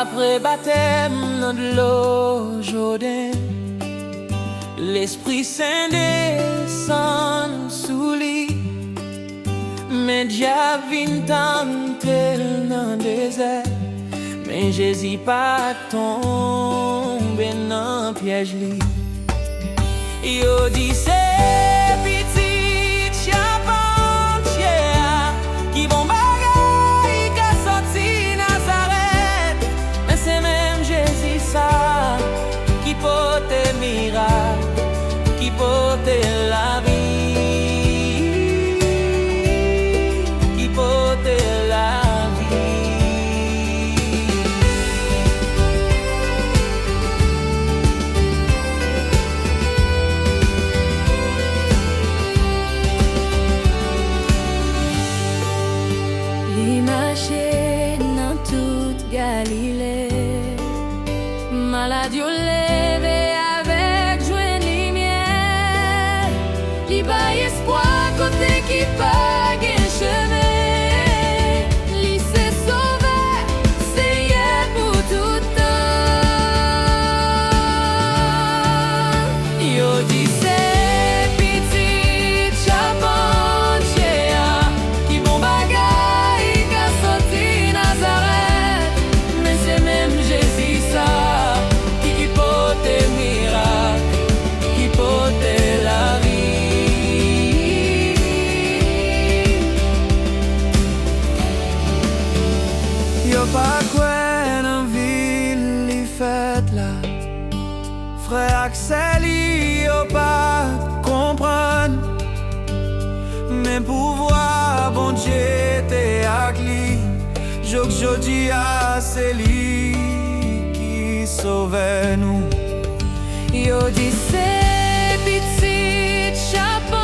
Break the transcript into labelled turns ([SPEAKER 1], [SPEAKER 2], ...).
[SPEAKER 1] Après baptême dans de l'eau Jourdain, l'Esprit Saint descend sous lui. Mais diable vient tenter dans le désert, mais Jésus pas tombé dans le piège li. Yo dit c'est petit charpentier qui vont bagaille qu'a sorti Nazareth, mais c'est même Jésus ça qui porte miracle, qui porte la vie, qui porte la
[SPEAKER 2] dans toute Galilée, malade yo levé avec joie lumière, li bay espoir côté qui pas gen chemin, li se sauvé, c'est hier pour tout temps. Yo dit c'est petit charpentier qui bon bagaille qu'a sorti Nazareth, mais c'est même Jésus ça qui porte miracle, qui porte la vie.
[SPEAKER 1] Yo pas quoi dans ville li fait là, frère Axel yo pas comprendre, mais pouvoir bon Dieu t'es avec lui. Jodi a c'est lui qui sauve nous.
[SPEAKER 2] Yo dit c'est petit chapeau